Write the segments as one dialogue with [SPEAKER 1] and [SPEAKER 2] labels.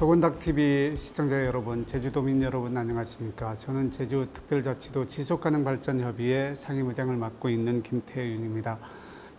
[SPEAKER 1] 소곤닥TV 시청자 여러분, 제주도민 여러분 안녕하십니까? 저는 제주특별자치도 지속가능발전협의회 상임의장을 맡고 있는 김태윤입니다.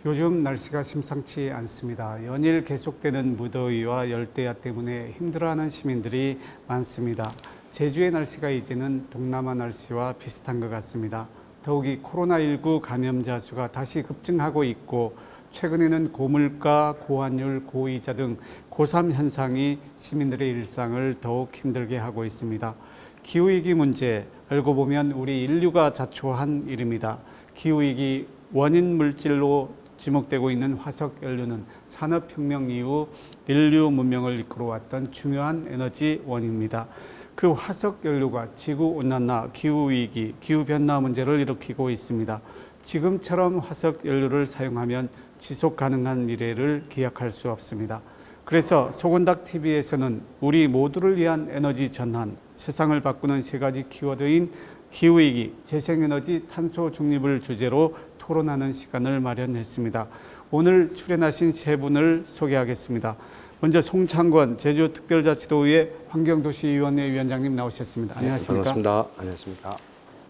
[SPEAKER 1] 요즘 날씨가 심상치 않습니다. 연일 계속되는 무더위와 열대야 때문에 힘들어하는 시민들이 많습니다. 제주의 날씨가 이제는 동남아 날씨와 비슷한 것 같습니다. 더욱이 코로나19 감염자 수가 다시 급증하고 있고 최근에는 고물가, 고환율, 고이자 등 고삼 현상이 시민들의 일상을 더욱 힘들게 하고 있습니다. 기후위기 문제, 알고 보면 우리 인류가 자초한 일입니다. 기후위기 원인 물질로 지목되고 있는 화석연료는 산업혁명 이후 인류 문명을 이끌어왔던 중요한 에너지 원인입니다. 그 화석연료가 지구온난화, 기후위기, 기후변화 문제를 일으키고 있습니다. 지금처럼 화석연료를 사용하면 지속가능한 미래를 기약할 수 없습니다. 그래서 소곤닥TV에서는 우리 모두를 위한 에너지 전환, 세상을 바꾸는 세 가지 키워드인 기후위기, 재생에너지, 탄소 중립을 주제로 토론하는 시간을 마련했습니다. 오늘 출연하신 세 분을 소개하겠습니다. 먼저 송창권 제주특별자치도의회 환경도시위원회 위원장님 나오셨습니다. 안녕하십니까?
[SPEAKER 2] 반갑습니다. 안녕하십니까?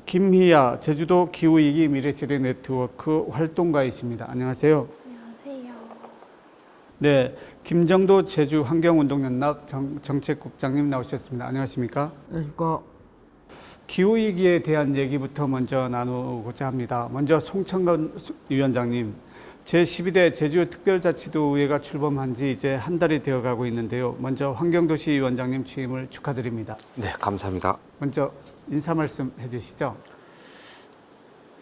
[SPEAKER 1] 김희야 제주도 기후위기 미래세대 네트워크 활동가이십니다. 안녕하세요.
[SPEAKER 3] 안녕하세요.
[SPEAKER 1] 네, 김정도 제주환경운동연합 정책국장님 나오셨습니다. 안녕하십니까?
[SPEAKER 4] 안녕하십니까?
[SPEAKER 1] 기후위기에 대한 얘기부터 먼저 나누고자 합니다. 먼저 송창건 위원장님, 제12대 제주특별자치도의회가 출범한 지 이제 한 달이 되어가고 있는데요. 먼저 환경도시위원장님 취임을 축하드립니다.
[SPEAKER 2] 네, 감사합니다.
[SPEAKER 1] 먼저 인사 말씀 해주시죠.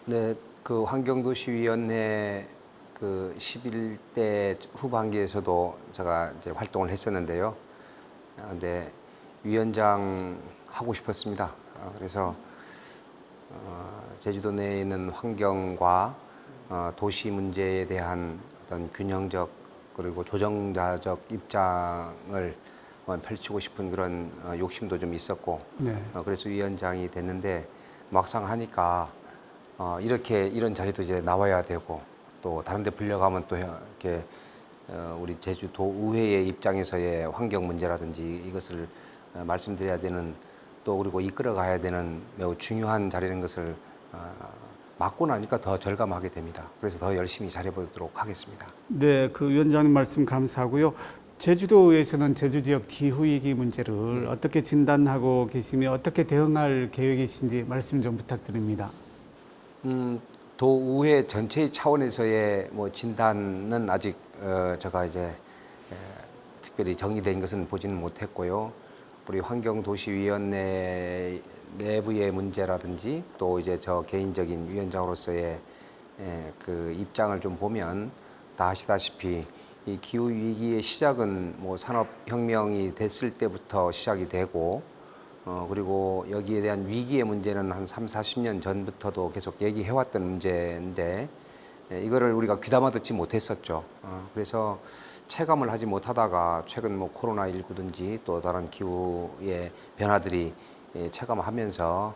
[SPEAKER 2] 네, 그 환경도시위원회 그 11대 후반기에서도 제가 이제 활동을 했었는데요. 근데 위원장 하고 싶었습니다. 그래서 제주도 내에 있는 환경과 도시 문제에 대한 어떤 균형적 그리고 조정자적 입장을 펼치고 싶은 그런 욕심도 좀 있었고,
[SPEAKER 1] 네.
[SPEAKER 2] 그래서 위원장이 됐는데 막상 하니까 이렇게 이런 자리도 이제 나와야 되고 또 다른 데 불려가면 또 이렇게 우리 제주도 의회의 입장에서의 환경 문제라든지 이것을 말씀드려야 되는 또 그리고 이끌어 가야 되는 매우 중요한 자리라는 것을 맡고 나니까 더 절감하게 됩니다. 그래서 더 열심히 잘해보도록 하겠습니다.
[SPEAKER 1] 네, 그 위원장님 말씀 감사하고요. 제주도에서는 제주 지역 기후위기 문제를 어떻게 진단하고 계시며 어떻게 대응할 계획이신지 말씀 좀 부탁드립니다.
[SPEAKER 2] 도의회 전체 차원에서의 뭐 진단은 아직 제가 이제 특별히 정리된 것은 보지는 못했고요. 우리 환경도시위원회 내부의 문제라든지 또 이제 저 개인적인 위원장으로서의 그 입장을 좀 보면 다 아시다시피 이 기후 위기의 시작은 뭐 산업혁명이 됐을 때부터 시작이 되고 그리고 여기에 대한 위기의 문제는 한 3, 40년 전부터도 계속 얘기해왔던 문제인데 이거를 우리가 귀담아 듣지 못했었죠. 그래서 체감을 하지 못하다가 최근 뭐 코로나19든지 또 다른 기후의 변화들이 체감하면서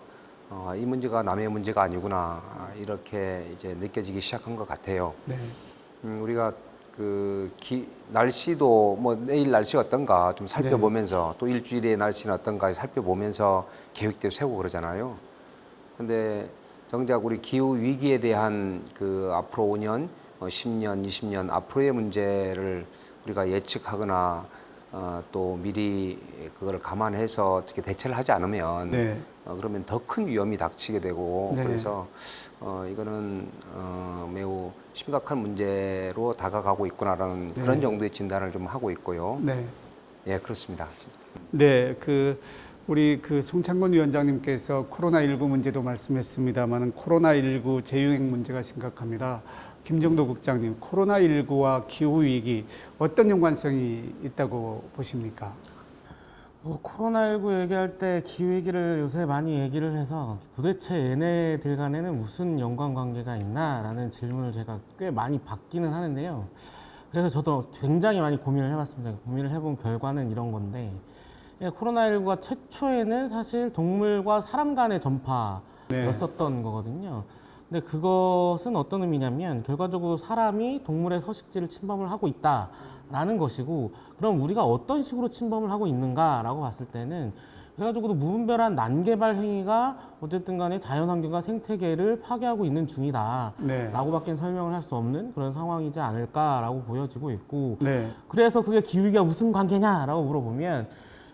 [SPEAKER 2] 이 문제가 남의 문제가 아니구나 이렇게 이제 느껴지기 시작한 것 같아요.
[SPEAKER 1] 네.
[SPEAKER 2] 우리가 그 날씨도 뭐 내일 날씨가 어떤가 좀 살펴보면서 또 일주일의 날씨는 어떤가 살펴보면서 계획도 세우고 그러잖아요. 근데 정작 우리 기후 위기에 대한 그 앞으로 5년, 10년, 20년 앞으로의 문제를 우리가 예측하거나 또 미리 그걸 감안해서 어떻게 대처를 하지 않으면
[SPEAKER 1] 네.
[SPEAKER 2] 그러면 더 큰 위험이 닥치게 되고
[SPEAKER 1] 네.
[SPEAKER 2] 그래서 이거는 매우 심각한 문제로 다가가고 있구나라는
[SPEAKER 1] 네.
[SPEAKER 2] 그런 정도의 진단을 좀 하고 있고요.
[SPEAKER 1] 네.
[SPEAKER 2] 예, 그렇습니다.
[SPEAKER 1] 네, 우리 송창건 위원장님께서 코로나19 문제도 말씀했습니다만 코로나19 재유행 문제가 심각합니다. 김정도 국장님, 코로나19와 기후위기 어떤 연관성이 있다고 보십니까?
[SPEAKER 4] 코로나19 얘기할 때 기후위기를 요새 많이 얘기를 해서 도대체 얘네들 간에는 무슨 연관관계가 있나라는 질문을 제가 꽤 많이 받기는 하는데요. 그래서 저도 굉장히 많이 고민을 해봤습니다. 고민을 해본 결과는 이런 건데 코로나19가 최초에는 사실 동물과 사람 간의 전파였었던 거거든요. 근데 그것은 어떤 의미냐면 결과적으로 사람이 동물의 서식지를 침범을 하고 있다라는 것이고, 그럼 우리가 어떤 식으로 침범을 하고 있는가라고 봤을 때는 그래가지고 무분별한 난개발 행위가 어쨌든 간에 자연환경과 생태계를 파괴하고 있는 중이다
[SPEAKER 1] 네.
[SPEAKER 4] 라고밖에 설명을 할 수 없는 그런 상황이지 않을까라고 보여지고 있고,
[SPEAKER 1] 네.
[SPEAKER 4] 그래서 그게 기후위기와 무슨 관계냐라고 물어보면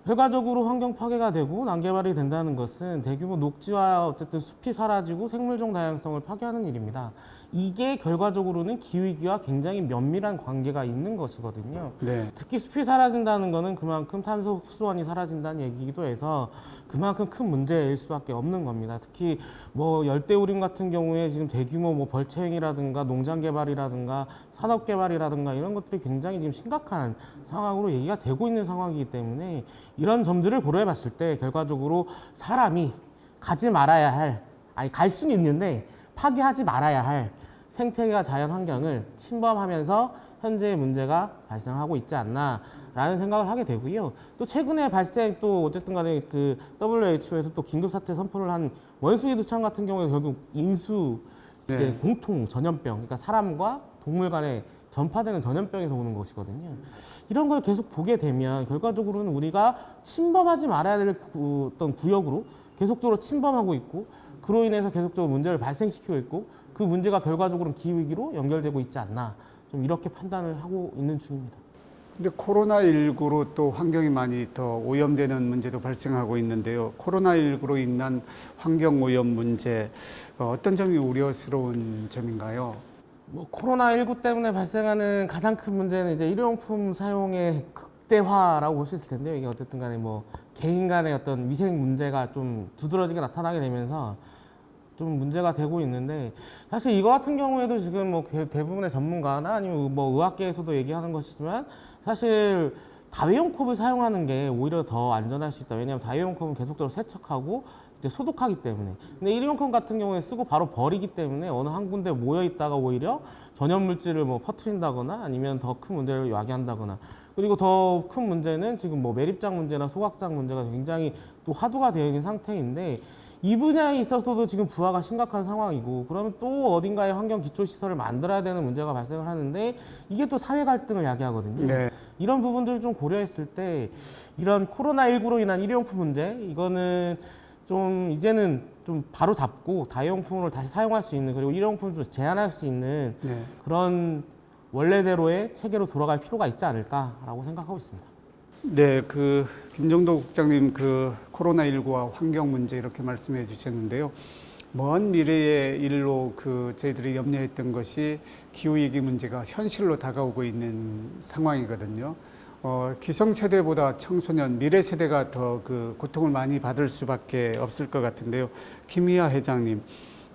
[SPEAKER 4] 결과적으로 환경 파괴가 되고 난개발이 된다는 것은 대규모 녹지와 어쨌든 숲이 사라지고 생물종 다양성을 파괴하는 일입니다. 이게 결과적으로는 기후위기와 굉장히 면밀한 관계가 있는 것이거든요.
[SPEAKER 1] 네.
[SPEAKER 4] 특히 숲이 사라진다는 것은 그만큼 탄소 흡수원이 사라진다는 얘기이기도 해서 그만큼 큰 문제일 수밖에 없는 겁니다. 특히 뭐 열대우림 같은 경우에 지금 대규모 뭐 벌채행이라든가 농장 개발이라든가 산업 개발이라든가 이런 것들이 굉장히 지금 심각한 상황으로 얘기가 되고 있는 상황이기 때문에 이런 점들을 고려해 봤을 때 결과적으로 사람이 가지 말아야 할, 아니 갈 수는 있는데 파괴하지 말아야 할 생태계와 자연 환경을 침범하면서 현재의 문제가 발생하고 있지 않나라는 생각을 하게 되고요. 또 최근에 발생 또 어쨌든 간에 그 WHO에서 또 긴급사태 선포를 한 원숭이 두창 같은 경우에 결국 인수 이제
[SPEAKER 1] 네.
[SPEAKER 4] 공통 전염병, 그러니까 사람과 동물 간에 전파되는 전염병에서 오는 것이거든요. 이런 걸 계속 보게 되면 결과적으로는 우리가 침범하지 말아야 될 어떤 구역으로 계속적으로 침범하고 있고, 그로 인해서 계속적으로 문제를 발생시키고 있고, 그 문제가 결과적으로는 기후위기로 연결되고 있지 않나, 좀 이렇게 판단을 하고 있는 중입니다.
[SPEAKER 1] 근데 코로나19로 또 환경이 많이 더 오염되는 문제도 발생하고 있는데요. 코로나19로 인한 환경 오염 문제, 어떤 점이 우려스러운 점인가요?
[SPEAKER 4] 뭐 코로나19 때문에 발생하는 가장 큰 문제는 이제 일회용품 사용의 극대화라고 볼 수 있을 텐데요. 이게 어쨌든 간에 뭐 개인 간의 어떤 위생 문제가 좀 두드러지게 나타나게 되면서 좀 문제가 되고 있는데, 사실 이거 같은 경우에도 지금 뭐 대부분의 전문가나 아니면 뭐 의학계에서도 얘기하는 것이지만 사실 다회용 컵을 사용하는 게 오히려 더 안전할 수 있다. 왜냐하면 다회용 컵은 계속적으로 세척하고 이제 소독하기 때문에. 근데 일회용 컵 같은 경우에 쓰고 바로 버리기 때문에 어느 한 군데 모여 있다가 오히려 전염 물질을 뭐 퍼뜨린다거나 아니면 더 큰 문제를 야기한다거나, 그리고 더 큰 문제는 지금 뭐 매립장 문제나 소각장 문제가 굉장히 또 화두가 되어 있는 상태인데, 이 분야에 있어서도 지금 부하가 심각한 상황이고, 그러면 또 어딘가에 환경 기초 시설을 만들어야 되는 문제가 발생을 하는데 이게 또 사회 갈등을 야기하거든요.
[SPEAKER 1] 네.
[SPEAKER 4] 이런 부분들을 좀 고려했을 때 이런 코로나19로 인한 일회용품 문제, 이거는 좀 이제는 좀 바로 잡고 다회용품으로 다시 사용할 수 있는, 그리고 일회용품을 좀 제한할 수 있는
[SPEAKER 1] 네.
[SPEAKER 4] 그런 원래대로의 체계로 돌아갈 필요가 있지 않을까라고 생각하고 있습니다.
[SPEAKER 1] 네, 김정도 국장님 코로나19와 환경 문제 이렇게 말씀해 주셨는데요. 먼 미래의 일로 저희들이 염려했던 것이 기후위기 문제가 현실로 다가오고 있는 상황이거든요. 기성세대보다 청소년, 미래 세대가 더 고통을 많이 받을 수밖에 없을 것 같은데요. 김희아 회장님,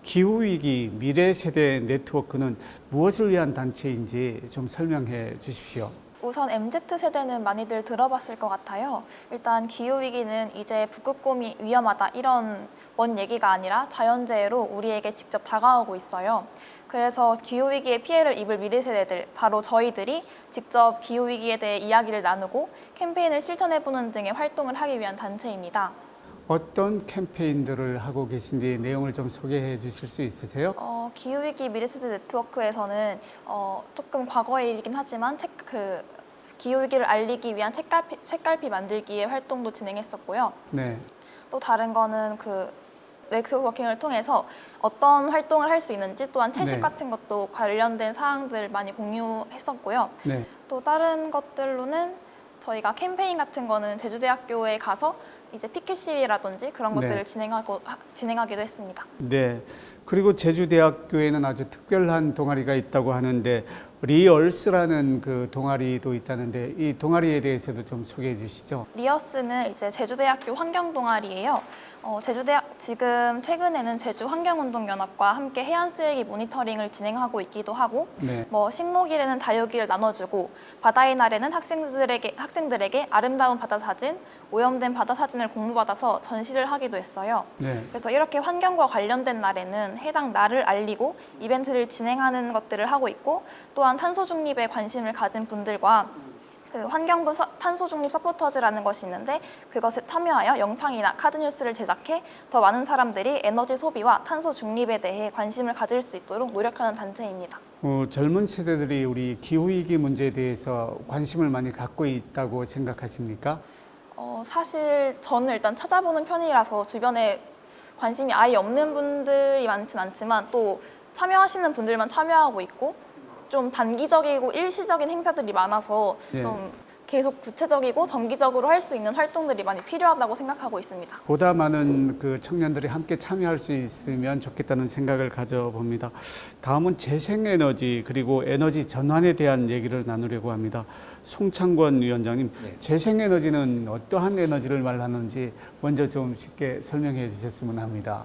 [SPEAKER 1] 기후위기 미래 세대 네트워크는 무엇을 위한 단체인지 좀 설명해 주십시오.
[SPEAKER 3] 우선 MZ세대는 많이들 들어봤을 것 같아요. 일단 기후위기는 이제 북극곰이 위험하다 이런 먼 얘기가 아니라 자연재해로 우리에게 직접 다가오고 있어요. 그래서 기후위기의 피해를 입을 미래세대들, 바로 저희들이 직접 기후위기에 대해 이야기를 나누고 캠페인을 실천해보는 등의 활동을 하기 위한 단체입니다.
[SPEAKER 1] 어떤 캠페인들을 하고 계신지 내용을 좀 소개해 주실 수 있으세요?
[SPEAKER 3] 기후위기 미래세대 네트워크에서는 조금 과거의 일이긴 하지만 기후위기를 알리기 위한 책갈피 만들기의 활동도 진행했었고요.
[SPEAKER 1] 네.
[SPEAKER 3] 또 다른 거는 네트워킹을 통해서 어떤 활동을 할 수 있는지, 또한 채식
[SPEAKER 1] 네.
[SPEAKER 3] 같은 것도 관련된 사항들 많이 공유했었고요.
[SPEAKER 1] 네.
[SPEAKER 3] 또 다른 것들로는 저희가 캠페인 같은 거는 제주대학교에 가서 이제 피켓 시위라든지 그런
[SPEAKER 1] 네.
[SPEAKER 3] 것들을 진행하기도 했습니다.
[SPEAKER 1] 네. 그리고 제주대학교에는 아주 특별한 동아리가 있다고 하는데 리얼스라는 동아리도 있다는데 이 동아리에 대해서도 좀 소개해 주시죠.
[SPEAKER 3] 리어스는 이제 제주대학교 환경 동아리예요. 지금 최근에는 제주환경운동연합과 함께 해안 쓰레기 모니터링을 진행하고 있기도 하고,
[SPEAKER 1] 네.
[SPEAKER 3] 식목일에는 다육이를 나눠주고, 바다의 날에는 학생들에게 아름다운 바다 사진, 오염된 바다 사진을 공모받아서 전시를 하기도 했어요.
[SPEAKER 1] 네.
[SPEAKER 3] 그래서 이렇게 환경과 관련된 날에는 해당 날을 알리고 이벤트를 진행하는 것들을 하고 있고, 또한 탄소 중립에 관심을 가진 분들과 그 환경부 탄소 중립 서포터즈라는 것이 있는데 그것에 참여하여 영상이나 카드 뉴스를 제작해 더 많은 사람들이 에너지 소비와 탄소 중립에 대해 관심을 가질 수 있도록 노력하는 단체입니다.
[SPEAKER 1] 젊은 세대들이 우리 기후위기 문제에 대해서 관심을 많이 갖고 있다고 생각하십니까?
[SPEAKER 3] 사실 저는 일단 찾아보는 편이라서 주변에 관심이 아예 없는 분들이 많진 않지만 또 참여하시는 분들만 참여하고 있고 좀 단기적이고 일시적인 행사들이 많아서
[SPEAKER 1] 예.
[SPEAKER 3] 좀 계속 구체적이고 정기적으로 할 수 있는 활동들이 많이 필요하다고 생각하고 있습니다.
[SPEAKER 1] 보다 많은 그 청년들이 함께 참여할 수 있으면 좋겠다는 생각을 가져봅니다. 다음은 재생에너지 그리고 에너지 전환에 대한 얘기를 나누려고 합니다. 송창권 위원장님,
[SPEAKER 2] 네.
[SPEAKER 1] 재생에너지는 어떠한 에너지를 말하는지 먼저 좀 쉽게 설명해 주셨으면 합니다.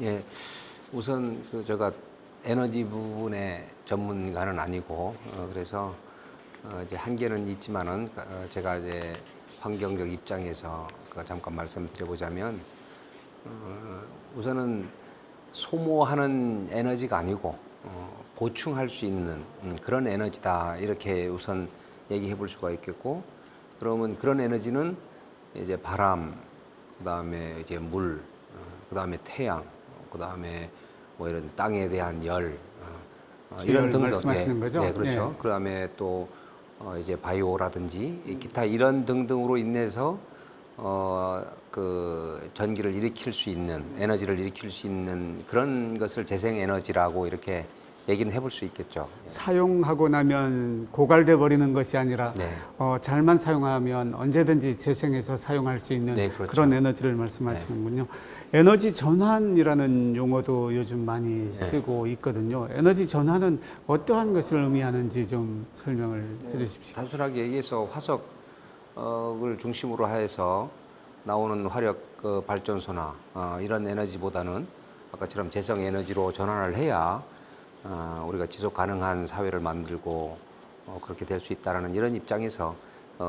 [SPEAKER 2] 예, 우선 제가 에너지 부분의 전문가는 아니고 그래서 이제 한계는 있지만은 제가 이제 환경적 입장에서 잠깐 말씀드려보자면 우선은 소모하는 에너지가 아니고 보충할 수 있는 그런 에너지다 이렇게 우선 얘기해 볼 수가 있겠고 그러면 그런 에너지는 이제 바람 그다음에 이제 물 그다음에 태양 그다음에 뭐 이런 땅에 대한 열 이런
[SPEAKER 1] 기열
[SPEAKER 2] 등등
[SPEAKER 1] 말씀하시는 거죠?
[SPEAKER 2] 네, 그렇죠.
[SPEAKER 1] 예.
[SPEAKER 2] 그다음에 또 이제 바이오라든지 기타 이런 등등으로 인해서 그 전기를 일으킬 수 있는 에너지를 일으킬 수 있는 그런 것을 재생 에너지라고 이렇게 얘기는 해볼 수 있겠죠.
[SPEAKER 1] 사용하고 나면 고갈돼 버리는 것이 아니라
[SPEAKER 2] 네.
[SPEAKER 1] 잘만 사용하면 언제든지 재생해서 사용할 수 있는
[SPEAKER 2] 네, 그렇죠.
[SPEAKER 1] 그런 에너지를 말씀하시는군요. 에너지 전환이라는 용어도 요즘 많이
[SPEAKER 2] 네.
[SPEAKER 1] 쓰고 있거든요. 에너지 전환은 어떠한 것을 의미하는지 좀 설명을 해주십시오.
[SPEAKER 2] 단순하게 얘기해서 화석을 중심으로 해서 나오는 화력 발전소나 이런 에너지보다는 아까처럼 재생 에너지로 전환을 해야 우리가 지속 가능한 사회를 만들고 그렇게 될 수 있다라는 이런 입장에서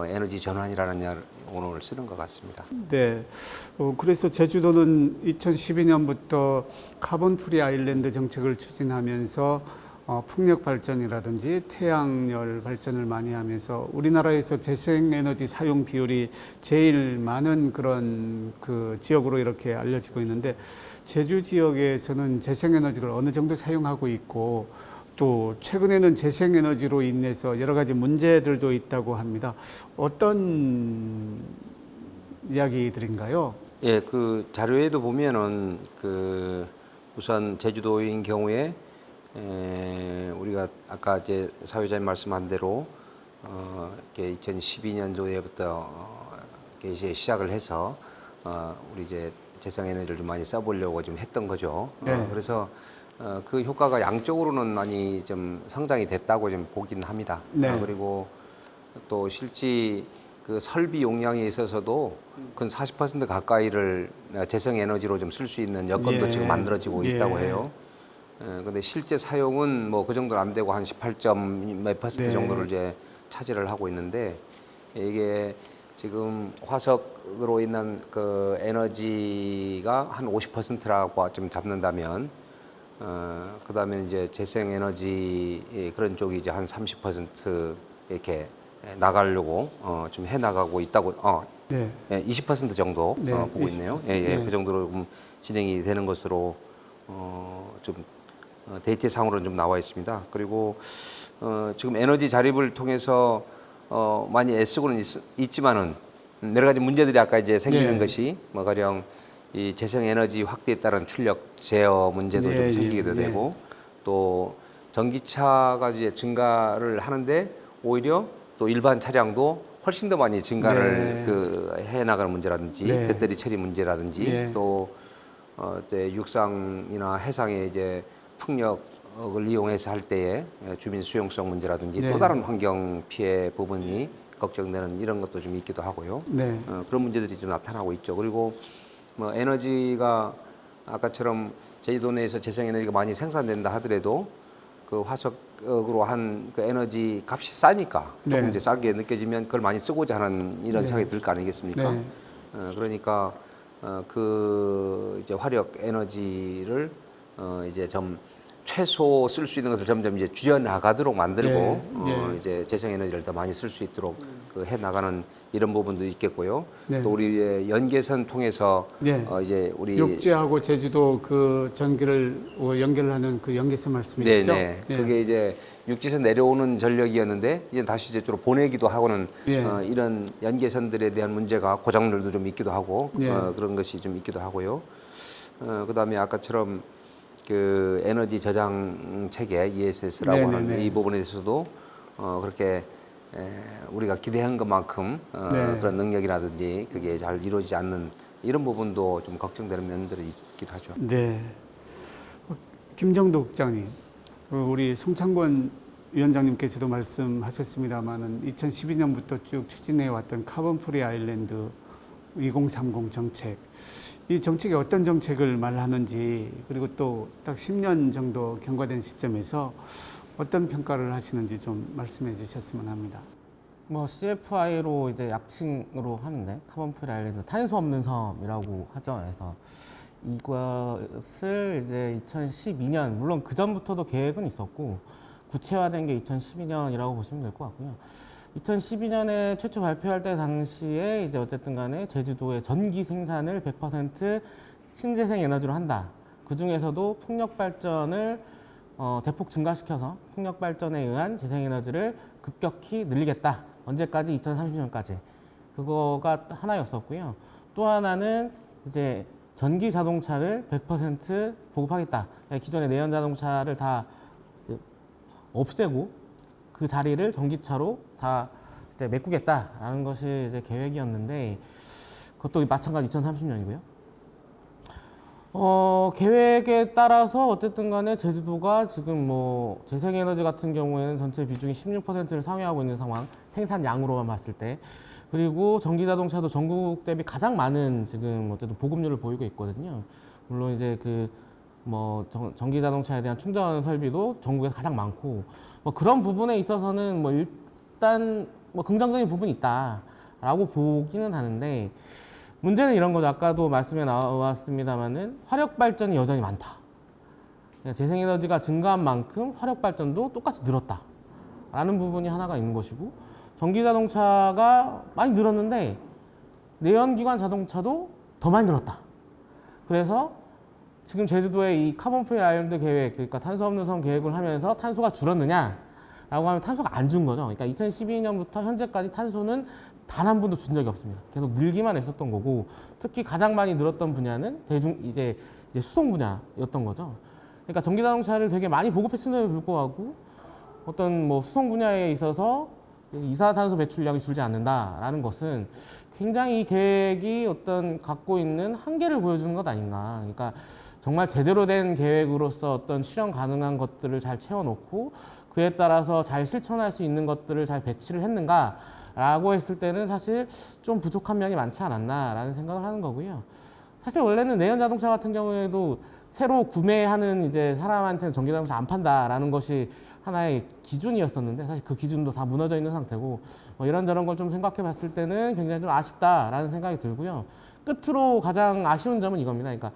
[SPEAKER 2] 에너지 전환이라는 용어를 쓰는 것 같습니다.
[SPEAKER 1] 네. 그래서 제주도는 2012년부터 카본 프리 아일랜드 정책을 추진하면서 풍력 발전이라든지 태양열 발전을 많이 하면서 우리나라에서 재생에너지 사용 비율이 제일 많은 그런 그 지역으로 이렇게 알려지고 있는데 제주 지역에서는 재생에너지를 어느 정도 사용하고 있고 또 최근에는 재생에너지로 인해서 여러 가지 문제들도 있다고 합니다. 어떤 이야기들인가요?
[SPEAKER 2] 예, 그 자료에도 보면은 우선 제주도인 경우에 우리가 아까 이제 사회자님 말씀한 대로 이렇게 2012년도에부터 이제 시작을 해서 우리 이제 재생에너지를 좀 많이 써보려고 좀 했던 거죠.
[SPEAKER 1] 네.
[SPEAKER 2] 그래서 그 효과가 양적으로는 많이 좀 성장이 됐다고 좀 보긴 합니다.
[SPEAKER 1] 네.
[SPEAKER 2] 그리고 또 실제 그 설비 용량에 있어서도 근 40% 가까이를 재생에너지로 좀 쓸 수 있는 여건도
[SPEAKER 1] 예.
[SPEAKER 2] 지금 만들어지고
[SPEAKER 1] 예.
[SPEAKER 2] 있다고 해요. 근데 실제 사용은 뭐 그 정도는 안 되고 한 18점 몇 퍼센트
[SPEAKER 1] 네.
[SPEAKER 2] 정도를 이제 차지를 하고 있는데 이게 지금 화석으로 인한 그 에너지가 한 50%라고 좀 잡는다면 그다음에 이제 재생 에너지 그런 쪽이 이제 한 30% 이렇게 나가려고 좀 해 나가고 있다고
[SPEAKER 1] 네.
[SPEAKER 2] 20% 정도
[SPEAKER 1] 네,
[SPEAKER 2] 보고
[SPEAKER 1] 20%.
[SPEAKER 2] 있네요.
[SPEAKER 1] 네.
[SPEAKER 2] 그 정도로 진행이 되는 것으로 좀 데이터상으로는 좀 나와 있습니다. 그리고 지금 에너지 자립을 통해서 많이 애쓰고는 있지만은 여러 가지 문제들이 아까 이제 생기는
[SPEAKER 1] 네.
[SPEAKER 2] 것이 뭐 가령 이 재생 에너지 확대에 따른 출력 제어 문제도
[SPEAKER 1] 네,
[SPEAKER 2] 좀 생기게
[SPEAKER 1] 네.
[SPEAKER 2] 되고 또 전기차가 이제 증가를 하는데 오히려 또 일반 차량도 훨씬 더 많이 증가를
[SPEAKER 1] 네.
[SPEAKER 2] 해 나가는 문제라든지
[SPEAKER 1] 네.
[SPEAKER 2] 배터리 처리 문제라든지
[SPEAKER 1] 네.
[SPEAKER 2] 또 이제 육상이나 해상에 이제 풍력을 이용해서 할 때에 주민 수용성 문제라든지
[SPEAKER 1] 네.
[SPEAKER 2] 또 다른 환경 피해 부분이 걱정되는 이런 것도 좀 있기도 하고요.
[SPEAKER 1] 네.
[SPEAKER 2] 그런 문제들이 좀 나타나고 있죠. 그리고 뭐 에너지가 아까처럼 제주도 내에서 재생에너지가 많이 생산된다 하더라도 그 화석으로 한 그 에너지 값이 싸니까 조금
[SPEAKER 1] 네.
[SPEAKER 2] 이제 싸게 느껴지면 그걸 많이 쓰고자 하는 이런
[SPEAKER 1] 네.
[SPEAKER 2] 생각이 들 거 아니겠습니까?
[SPEAKER 1] 네.
[SPEAKER 2] 그러니까 그 이제 화력 에너지를 이제 좀 최소 쓸 수 있는 것을 점점 이제 줄여나가도록 만들고
[SPEAKER 1] 예.
[SPEAKER 2] 이제 재생에너지를 더 많이 쓸 수 있도록 그 해나가는 이런 부분도 있겠고요.
[SPEAKER 1] 네.
[SPEAKER 2] 또 우리 이제 연계선 통해서
[SPEAKER 1] 예.
[SPEAKER 2] 이제 우리
[SPEAKER 1] 육지하고 제주도 그 전기를 연결하는 그 연계선 말씀이시죠?
[SPEAKER 2] 네네.
[SPEAKER 1] 예.
[SPEAKER 2] 그게 이제 육지에서 내려오는 전력이었는데 이제 다시 이제 주로 보내기도 하고는
[SPEAKER 1] 예.
[SPEAKER 2] 이런 연계선들에 대한 문제가 고장들도 좀 있기도 하고
[SPEAKER 1] 예.
[SPEAKER 2] 그런 것이 좀 있기도 하고요. 그다음에 아까처럼 그 에너지 저장 체계 ESS라고 하는
[SPEAKER 1] 네네네.
[SPEAKER 2] 이 부분에 대해서도 그렇게 우리가 기대한 것만큼
[SPEAKER 1] 네.
[SPEAKER 2] 그런 능력이라든지 그게 잘 이루어지지 않는 이런 부분도 좀 걱정되는 면들이 있기도 하죠.
[SPEAKER 1] 네. 김정도 국장님, 우리 송창권 위원장님께서도 말씀하셨습니다만은 2012년부터 쭉 추진해 왔던 카본 프리 아일랜드 2030 정책, 이 정책이 어떤 정책을 말하는지, 그리고 또 딱 10년 정도 경과된 시점에서 어떤 평가를 하시는지 좀 말씀해 주셨으면 합니다.
[SPEAKER 4] 뭐 CFI로 이제 약칭으로 하는데 카본 프리 아일랜드 탄소 없는 섬이라고 하죠. 그래서 이것을 이제 2012년 물론 그 전부터도 계획은 있었고 구체화된 게 2012년이라고 보시면 될 것 같고요. 2012년에 최초 발표할 때 당시에 이제 어쨌든 간에 제주도의 전기 생산을 100% 신재생 에너지로 한다. 그 중에서도 풍력 발전을 대폭 증가시켜서 풍력 발전에 의한 재생 에너지를 급격히 늘리겠다. 언제까지? 2030년까지. 그거가 하나였었고요. 또 하나는 이제 전기 자동차를 100% 보급하겠다. 기존의 내연 자동차를 다 없애고 그 자리를 전기차로 다 이제 메꾸겠다라는 것이 이제 계획이었는데 그것도 마찬가지 2030년이고요. 계획에 따라서 어쨌든 간에 제주도가 지금 뭐 재생에너지 같은 경우에는 전체 비중이 16%를 상회하고 있는 상황, 생산량으로만 봤을 때. 그리고 전기자동차도 전국 대비 가장 많은 지금 어쨌든 보급률을 보이고 있거든요. 물론 이제 그 뭐 전기자동차에 대한 충전 설비도 전국에서 가장 많고 뭐 그런 부분에 있어서는 뭐 일단 뭐 긍정적인 부분이 있다라고 보기는 하는데 문제는 이런 거죠. 아까도 말씀에 나왔습니다만은 화력 발전이 여전히 많다. 재생에너지가 증가한 만큼 화력 발전도 똑같이 늘었다라는 부분이 하나가 있는 것이고 전기자동차가 많이 늘었는데 내연기관 자동차도 더 많이 늘었다. 그래서 지금 제주도의 이 카본 프리 아일랜드 계획, 그러니까 탄소 없는 섬 계획을 하면서 탄소가 줄었느냐라고 하면 탄소가 안 준 거죠. 그러니까 2012년부터 현재까지 탄소는 단 한 번도 준 적이 없습니다. 계속 늘기만 했었던 거고, 특히 가장 많이 늘었던 분야는 이제 수송 분야였던 거죠. 그러니까 전기자동차를 되게 많이 보급했음에도 불구하고 어떤 뭐 수송 분야에 있어서 이산화탄소 배출량이 줄지 않는다라는 것은 굉장히 이 계획이 어떤 갖고 있는 한계를 보여주는 것 아닌가. 그러니까 정말 제대로 된 계획으로서 어떤 실현 가능한 것들을 잘 채워놓고 그에 따라서 잘 실천할 수 있는 것들을 잘 배치를 했는가라고 했을 때는 사실 좀 부족한 면이 많지 않았나라는 생각을 하는 거고요. 사실 원래는 내연 자동차 같은 경우에도 새로 구매하는 이제 사람한테는 전기자동차 안 판다라는 것이 하나의 기준이었었는데 사실 그 기준도 다 무너져 있는 상태고 뭐 이런저런 걸 좀 생각해 봤을 때는 굉장히 좀 아쉽다라는 생각이 들고요. 끝으로 가장 아쉬운 점은 이겁니다. 그러니까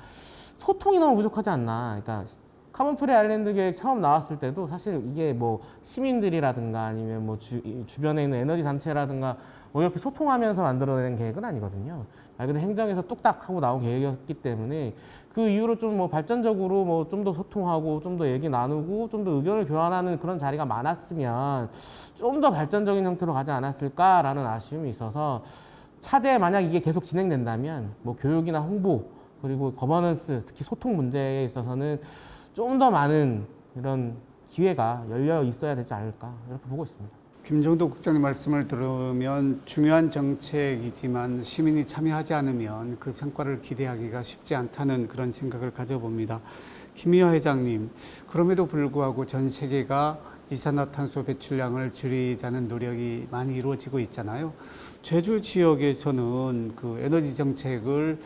[SPEAKER 4] 소통이 너무 부족하지 않나. 그러니까 카본 프리 아일랜드 계획 처음 나왔을 때도 사실 이게 뭐 시민들이라든가 아니면 뭐 주변에 있는 에너지 단체라든가 뭐 이렇게 소통하면서 만들어낸 계획은 아니거든요. 말 그대로 행정에서 뚝딱 하고 나온 계획이었기 때문에 그 이후로 좀 뭐 발전적으로 뭐 좀 더 소통하고 좀 더 얘기 나누고 좀 더 의견을 교환하는 그런 자리가 많았으면 좀 더 발전적인 형태로 가지 않았을까라는 아쉬움이 있어서 차제에 만약 이게 계속 진행된다면 뭐 교육이나 홍보 그리고 거버넌스 특히 소통 문제에 있어서는 좀 더 많은 이런 기회가 열려 있어야 되지 않을까 이렇게 보고 있습니다.
[SPEAKER 1] 김정도 국장님 말씀을 들으면 중요한 정책이지만 시민이 참여하지 않으면 그 성과를 기대하기가 쉽지 않다는 그런 생각을 가져봅니다. 김희화 회장님, 그럼에도 불구하고 전 세계가 이산화탄소 배출량을 줄이자는 노력이 많이 이루어지고 있잖아요. 제주 지역에서는 그 에너지 정책을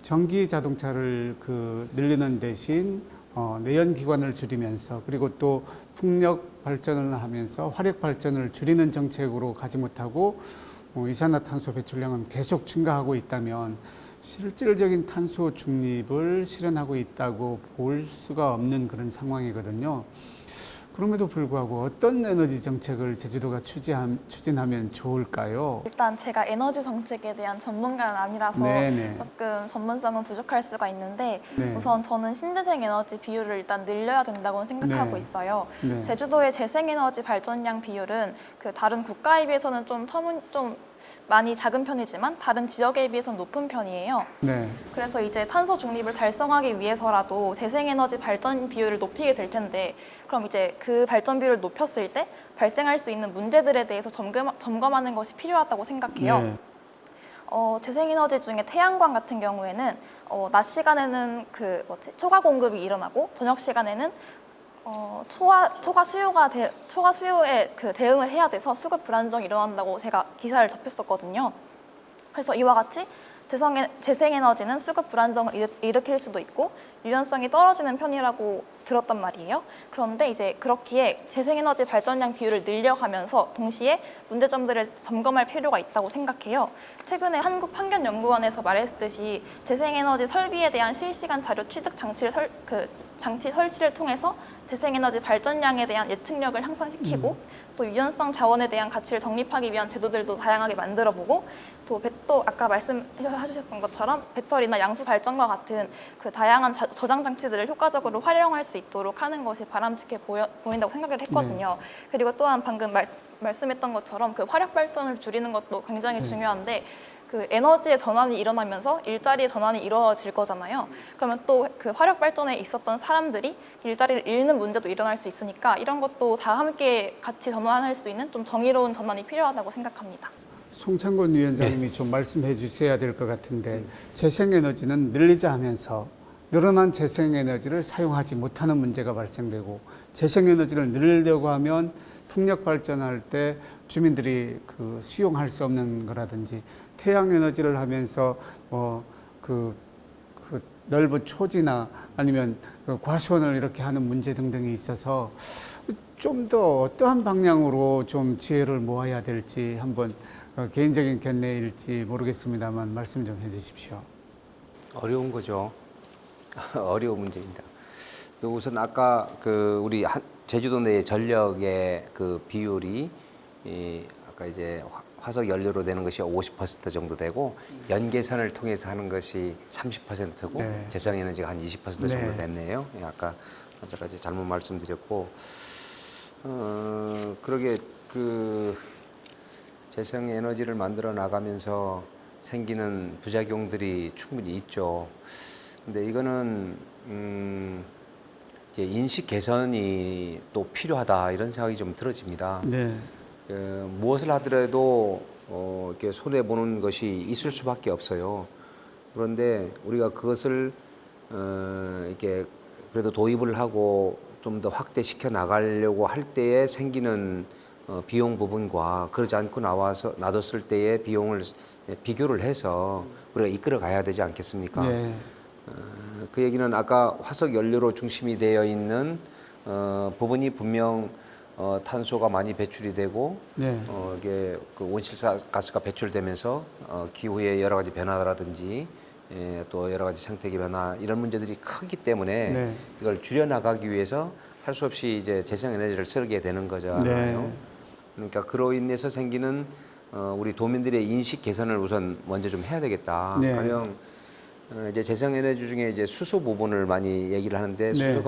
[SPEAKER 1] 전기 자동차를 늘리는 대신 내연 기관을 줄이면서 그리고 또 풍력 발전을 하면서 화력 발전을 줄이는 정책으로 가지 못하고 이산화탄소 배출량은 계속 증가하고 있다면 실질적인 탄소 중립을 실현하고 있다고 볼 수가 없는 그런 상황이거든요. 그럼에도 불구하고 어떤 에너지 정책을 제주도가 추진하면 좋을까요?
[SPEAKER 3] 일단 제가 에너지 정책에 대한 전문가는 아니라서
[SPEAKER 1] 네네.
[SPEAKER 3] 조금 전문성은 부족할 수가 있는데
[SPEAKER 1] 네.
[SPEAKER 3] 우선 저는 신재생 에너지 비율을 일단 늘려야 된다고 생각하고
[SPEAKER 1] 네.
[SPEAKER 3] 있어요.
[SPEAKER 1] 네.
[SPEAKER 3] 제주도의 재생에너지 발전량 비율은 그 다른 국가에 비해서는 좀 많이 작은 편이지만 다른 지역에 비해서는 높은 편이에요.
[SPEAKER 1] 네.
[SPEAKER 3] 그래서 이제 탄소 중립을 달성하기 위해서라도 재생에너지 발전 비율을 높이게 될 텐데 그럼 이제 그 발전 비율을 높였을 때 발생할 수 있는 문제들에 대해서 점검하는 것이 필요하다고 생각해요.
[SPEAKER 1] 네.
[SPEAKER 3] 재생에너지 중에 태양광 같은 경우에는 낮 시간에는 초과 공급이 일어나고 저녁 시간에는 초과 수요에 대응을 해야 돼서 수급 불안정이 일어난다고 제가 기사를 접했었거든요. 그래서 이와 같이 재생에너지는 수급 불안정을 일으킬 수도 있고 유연성이 떨어지는 편이라고 들었단 말이에요. 그런데 이제 그렇기에 재생에너지 발전량 비율을 늘려가면서 동시에 문제점들을 점검할 필요가 있다고 생각해요. 최근에 한국환경연구원에서 말했듯이 재생에너지 설비에 대한 실시간 자료 취득 장치 설치를 통해서 재생에너지 발전량에 대한 예측력을 향상시키고 또 유연성 자원에 대한 가치를 정립하기 위한 제도들도 다양하게 만들어보고 또 아까 말씀해주셨던 것처럼 배터리나 양수 발전과 같은 그 다양한 저장 장치들을 효과적으로 활용할 수 있도록 하는 것이 바람직해 보인다고 생각을 했거든요. 그리고 또한 방금 말씀했던 것처럼 그 화력 발전을 줄이는 것도 굉장히 중요한데 그 에너지의 전환이 일어나면서 일자리의 전환이 이루어질 거잖아요. 그러면 또 그 화력 발전에 있었던 사람들이 일자리를 잃는 문제도 일어날 수 있으니까 이런 것도 다 함께 같이 전환할 수 있는 좀 정의로운 전환이 필요하다고 생각합니다.
[SPEAKER 1] 송창곤 위원장님이 좀 말씀해 주셔야 될 것 같은데 재생에너지는 늘리자 하면서 늘어난 재생에너지를 사용하지 못하는 문제가 발생되고 재생에너지를 늘리려고 하면 풍력 발전할 때 주민들이 수용할 수 없는 거라든지 태양에너지를 하면서 넓은 초지나 아니면 과수원을 이렇게 하는 문제 등등이 있어서 좀 더 어떠한 방향으로 좀 지혜를 모아야 될지 한번 개인적인 견해일지 모르겠습니다만 말씀 좀 해주십시오.
[SPEAKER 2] 어려운 거죠. 어려운 문제입니다. 우선 아까 우리 제주도 내 전력의 그 비율이 아까 이제 화석 연료로 되는 것이 50% 정도 되고 연계선을 통해서 하는 것이 30%고
[SPEAKER 1] 네.
[SPEAKER 2] 재생에너지가 한 20% 정도
[SPEAKER 1] 네.
[SPEAKER 2] 됐네요. 아까 저까지 잘못 말씀드렸고 그러게 재생에너지를 만들어 나가면서 생기는 부작용들이 충분히 있죠. 근데 이거는 이제 인식 개선이 또 필요하다 이런 생각이 좀 들어집니다.
[SPEAKER 1] 네.
[SPEAKER 2] 무엇을 하더라도 이렇게 손해 보는 것이 있을 수밖에 없어요. 그런데 우리가 그것을 이렇게 그래도 도입을 하고 좀 더 확대시켜 나가려고 할 때에 생기는 비용 부분과 그러지 않고 놔뒀을 때의 비용을 비교를 해서 우리가 이끌어 가야 되지 않겠습니까?
[SPEAKER 1] 네.
[SPEAKER 2] 그 얘기는 아까 화석 연료로 중심이 되어 있는 부분이 분명 탄소가 많이 배출이 되고
[SPEAKER 1] 네.
[SPEAKER 2] 이게 그 온실가스가 배출되면서 기후의 여러 가지 변화라든지 또 여러 가지 생태계 변화 이런 문제들이 크기 때문에
[SPEAKER 1] 네.
[SPEAKER 2] 이걸 줄여 나가기 위해서 할 수 없이 이제 재생에너지를 쓰게 되는 거잖아요.
[SPEAKER 1] 네.
[SPEAKER 2] 그러니까 그로 인해서 생기는 우리 도민들의 인식 개선을 우선 먼저 좀 해야 되겠다.
[SPEAKER 1] 네.
[SPEAKER 2] 가령 이제 재생에너지 중에 이제 수소 부분을 많이 얘기를 하는데
[SPEAKER 1] 네.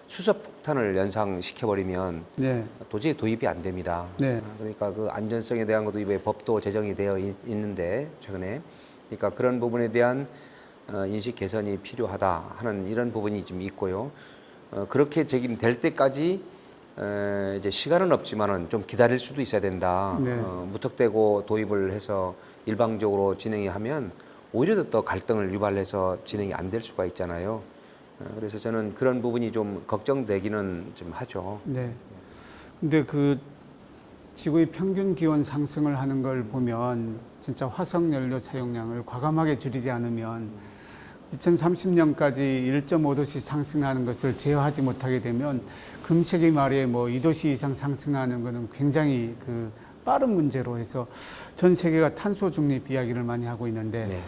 [SPEAKER 2] 수소 폭탄을 연상시켜 버리면
[SPEAKER 1] 네.
[SPEAKER 2] 도저히 도입이 안 됩니다.
[SPEAKER 1] 네.
[SPEAKER 2] 그러니까 그 안전성에 대한 것도 이번에 법도 제정이 되어 있는데 최근에 그러니까 그런 부분에 대한 인식 개선이 필요하다 하는 이런 부분이 좀 있고요. 그렇게 적용될 때까지 이제 시간은 없지만은 좀 기다릴 수도 있어야 된다.
[SPEAKER 1] 네.
[SPEAKER 2] 무턱대고 도입을 해서 일방적으로 진행이 하면 오히려 더 갈등을 유발해서 진행이 안 될 수가 있잖아요. 그래서 저는 그런 부분이 좀 걱정되기는 좀 하죠.
[SPEAKER 1] 네. 근데 지구의 평균 기온 상승을 하는 걸 보면 진짜 화석 연료 사용량을 과감하게 줄이지 않으면 2030년까지 1.5도씩 상승하는 것을 제어하지 못하게 되면 금세기 말에 2도씨 이상 상승하는 것은 굉장히 빠른 문제로 해서 전 세계가 탄소 중립 이야기를 많이 하고 있는데
[SPEAKER 2] 네.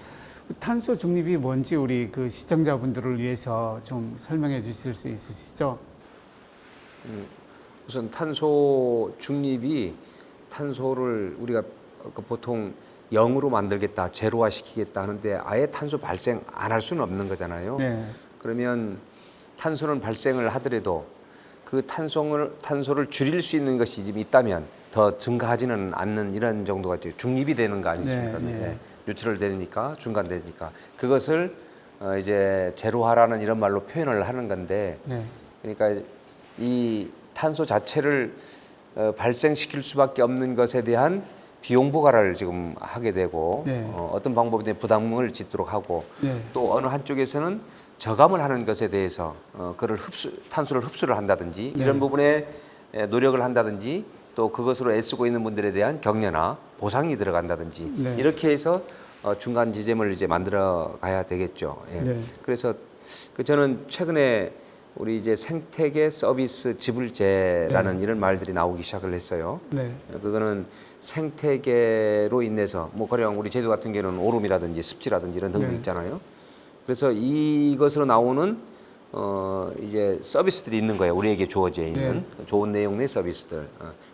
[SPEAKER 1] 탄소 중립이 뭔지 우리 그 시청자분들을 위해서 좀 설명해 주실 수 있으시죠?
[SPEAKER 2] 우선 탄소 중립이 탄소를 우리가 그 보통 0으로 만들겠다, 제로화 시키겠다 하는데 아예 탄소 발생 안 할 수는 없는 거잖아요.
[SPEAKER 1] 네.
[SPEAKER 2] 그러면 탄소는 발생을 하더라도 그 탄소를 줄일 수 있는 것이 지금 있다면 더 증가하지는 않는 이런 정도가 이제 중립이 되는 거 아니십니까?
[SPEAKER 1] 네, 네.
[SPEAKER 2] 뉴트럴 되니까 중간되니까 그것을 이제 제로화라는 이런 말로 표현을 하는 건데
[SPEAKER 1] 네.
[SPEAKER 2] 그러니까 이 탄소 자체를 발생시킬 수밖에 없는 것에 대한 비용 부과를 지금 하게 되고
[SPEAKER 1] 네.
[SPEAKER 2] 어떤 방법에 부담을 짓도록 하고
[SPEAKER 1] 네.
[SPEAKER 2] 또 어느 한쪽에서는 저감을 하는 것에 대해서 그를 탄소를 흡수를 한다든지
[SPEAKER 1] 네.
[SPEAKER 2] 이런 부분에 노력을 한다든지 또 그것으로 애쓰고 있는 분들에 대한 격려나 보상이 들어간다든지
[SPEAKER 1] 네.
[SPEAKER 2] 이렇게 해서 중간 지점을 이제 만들어 가야 되겠죠. 예.
[SPEAKER 1] 네.
[SPEAKER 2] 그래서 저는 최근에 우리 이제 생태계 서비스 지불제라는 이런 말들이 나오기 시작을 했어요.
[SPEAKER 1] 네.
[SPEAKER 2] 그거는 생태계로 인해서 뭐 가령 우리 제주 같은 경우는 오름이라든지 습지라든지 이런 등등
[SPEAKER 1] 네.
[SPEAKER 2] 있잖아요. 그래서 이것으로 나오는 이제 서비스들이 있는 거예요. 우리에게 주어져 있는 좋은 내용의 서비스들.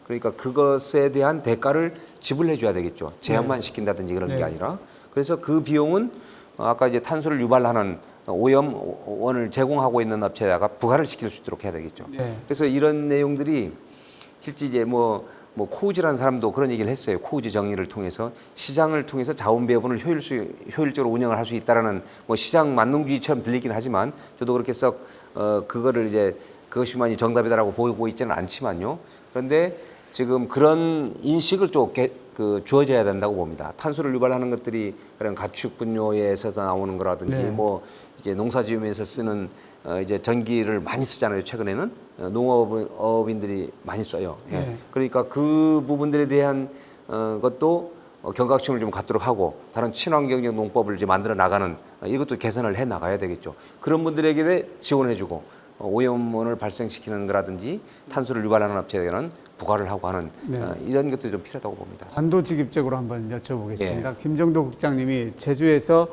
[SPEAKER 2] 그러니까 그것에 대한 대가를 지불해 줘야 되겠죠. 제한만 시킨다든지 그런
[SPEAKER 1] 네.
[SPEAKER 2] 게 아니라. 그래서 그 비용은 아까 이제 탄소를 유발하는 오염원을 제공하고 있는 업체에다가 부과를 시킬 수 있도록 해야 되겠죠.
[SPEAKER 1] 네.
[SPEAKER 2] 그래서 이런 내용들이 실제 이제 뭐 코우즈라는 사람도 그런 얘기를 했어요. 코우즈 정의를 통해서 시장을 통해서 자원 배분을 효율적으로 운영을 할 수 있다라는 뭐 시장 만능주의처럼 들리긴 하지만 저도 그렇게 썩 그거를 이제 그것이만이 정답이다라고 보고 있지는 않지만요. 그런데 지금 그런 인식을 좀 주어져야 된다고 봅니다. 탄소를 유발하는 것들이 그런 가축 분뇨에서 나오는 거라든지
[SPEAKER 1] 네.
[SPEAKER 2] 뭐 이제 농사지으면서 쓰는 이제 전기를 많이 쓰잖아요. 최근에는 농업인들이 많이 써요. 예.
[SPEAKER 1] 네.
[SPEAKER 2] 그러니까 그 부분들에 대한 것도 경각심을 좀 갖도록 하고 다른 친환경적 농법을 이제 만들어 나가는 이것도 개선을 해 나가야 되겠죠. 그런 분들에게 지원해주고 오염원을 발생시키는 거라든지 탄소를 유발하는 업체에게는 부과를 하고 하는
[SPEAKER 1] 네.
[SPEAKER 2] 이런 것도 좀 필요하다고 봅니다.
[SPEAKER 1] 단도직입적으로 한번 여쭤보겠습니다.
[SPEAKER 2] 예.
[SPEAKER 1] 김정도 국장님이 제주에서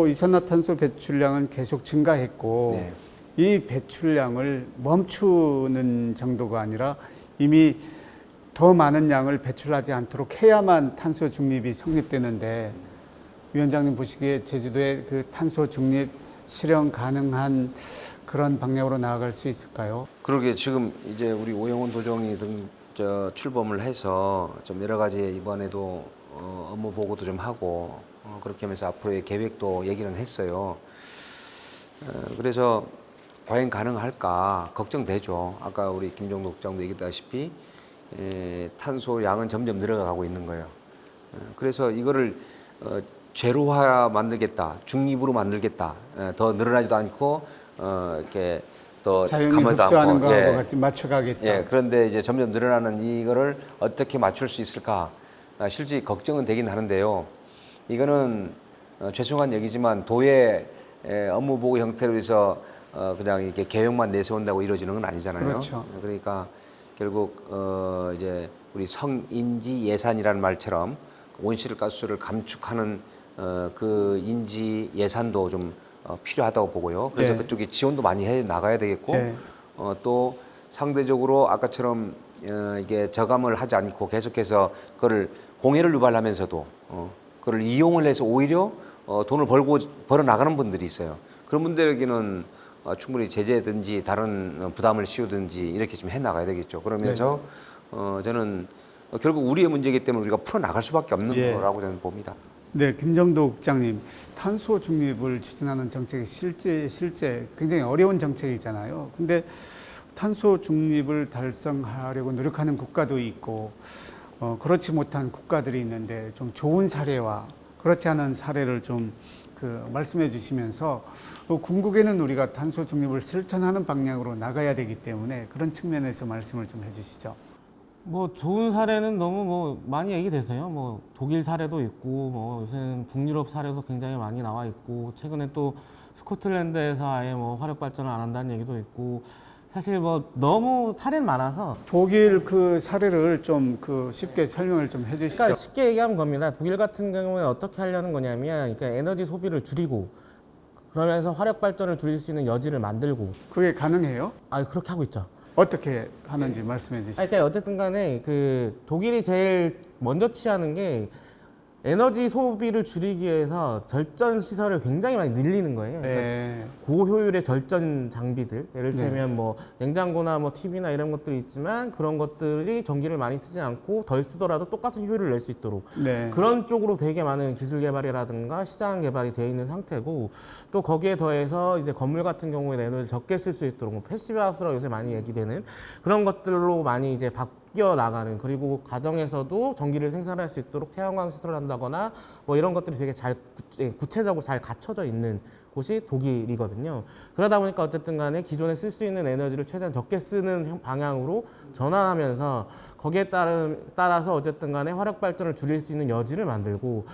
[SPEAKER 1] 이산화탄소 배출량은 계속 증가했고
[SPEAKER 2] 네.
[SPEAKER 1] 이 배출량을 멈추는 정도가 아니라 이미 더 많은 양을 배출하지 않도록 해야만 탄소 중립이 성립되는데 위원장님 보시기에 제주도의 그 탄소 중립 실현 가능한 그런 방향으로 나아갈 수 있을까요?
[SPEAKER 2] 그러게 지금 이제 우리 오영훈 도정이 출범을 해서 좀 여러 가지 이번에도 업무 보고도 좀 하고 그렇게 하면서 앞으로의 계획도 얘기는 했어요. 그래서 과연 가능할까 걱정되죠. 아까 우리 김정도 국장도 얘기했다시피 탄소 양은 점점 늘어가고 있는 거예요. 그래서 이거를 제로화 만들겠다, 중립으로 만들겠다, 더 늘어나지도 않고 이렇게 더
[SPEAKER 1] 자연이
[SPEAKER 2] 가만히도
[SPEAKER 1] 흡수하는
[SPEAKER 2] 않고,
[SPEAKER 1] 거하고
[SPEAKER 2] 예.
[SPEAKER 1] 같이 맞춰가겠다.
[SPEAKER 2] 예, 그런데 이제 점점 늘어나는 이거를 어떻게 맞출 수 있을까? 실제 걱정은 되긴 하는데요. 이거는 죄송한 얘기지만 도의 업무 보고 형태로 해서 그냥 이렇게 계획만 내세운다고 이루어지는 건 아니잖아요.
[SPEAKER 1] 그렇죠.
[SPEAKER 2] 그러니까 결국 이제 우리 성인지 예산이라는 말처럼 온실가스를 감축하는 그 인지 예산도 좀 필요하다고 보고요. 그래서
[SPEAKER 1] 네.
[SPEAKER 2] 그쪽에 지원도 많이 해 나가야 되겠고
[SPEAKER 1] 네.
[SPEAKER 2] 또 상대적으로 아까처럼 이게 저감을 하지 않고 계속해서 그걸 공해를 유발하면서도 그걸 이용을 해서 오히려 돈을 벌어 나가는 분들이 있어요. 그런 분들에게는 충분히 제재든지 다른 부담을 씌우든지 이렇게 좀 해 나가야 되겠죠. 그러면서 저는 결국 우리의 문제이기 때문에 우리가 풀어 나갈 수밖에 없는
[SPEAKER 1] 예.
[SPEAKER 2] 거라고 저는 봅니다.
[SPEAKER 1] 네, 김정도 국장님, 탄소 중립을 추진하는 정책이 실제 굉장히 어려운 정책이잖아요. 근데 탄소 중립을 달성하려고 노력하는 국가도 있고 그렇지 못한 국가들이 있는데 좀 좋은 사례와 그렇지 않은 사례를 좀 말씀해 주시면서 궁극에는 우리가 탄소 중립을 실천하는 방향으로 나가야 되기 때문에 그런 측면에서 말씀을 좀 해주시죠.
[SPEAKER 4] 뭐 좋은 사례는 너무 뭐 많이 얘기돼서요. 뭐 독일 사례도 있고 뭐 요새는 북유럽 사례도 굉장히 많이 나와 있고 최근에 또 스코틀랜드에서 아예 뭐 화력 발전을 안 한다는 얘기도 있고 사실 뭐 너무 사례는 많아서
[SPEAKER 1] 독일 그 사례를 좀 그 쉽게 설명을 좀 해주시죠.
[SPEAKER 4] 그러니까 쉽게 얘기하면 겁니다. 독일 같은 경우에 어떻게 하려는 거냐면 그러니까 에너지 소비를 줄이고 그러면서 화력 발전을 줄일 수 있는 여지를 만들고
[SPEAKER 1] 그게 가능해요?
[SPEAKER 4] 그렇게 하고 있죠.
[SPEAKER 1] 어떻게 하는지 말씀해 주시죠.
[SPEAKER 4] 그러니까 어쨌든 간에 그 독일이 제일 먼저 취하는 게 에너지 소비를 줄이기 위해서 절전 시설을 굉장히 많이 늘리는 거예요. 그러니까
[SPEAKER 1] 네.
[SPEAKER 4] 고효율의 절전 장비들, 예를
[SPEAKER 1] 네.
[SPEAKER 4] 들면 뭐 냉장고나 뭐 TV나 이런 것들이 있지만 그런 것들이 전기를 많이 쓰지 않고 덜 쓰더라도 똑같은 효율을 낼 수 있도록
[SPEAKER 1] 네.
[SPEAKER 4] 그런 쪽으로 되게 많은 기술 개발이라든가 시장 개발이 되어 있는 상태고 또 거기에 더해서 이제 건물 같은 경우에 에너지를 적게 쓸 수 있도록 뭐 패시브 하우스라고 요새 많이 얘기되는 그런 것들로 많이 이제 바뀌어 나가는 그리고 가정에서도 전기를 생산할 수 있도록 태양광 시설을 한다거나 뭐 이런 것들이 되게 잘 구체적으로 잘 갖춰져 있는 곳이 독일이거든요. 그러다 보니까 어쨌든 간에 기존에 쓸 수 있는 에너지를 최대한 적게 쓰는 방향으로 전환하면서 거기에 따라서 어쨌든 간에 화력 발전을 줄일 수 있는 여지를 만들고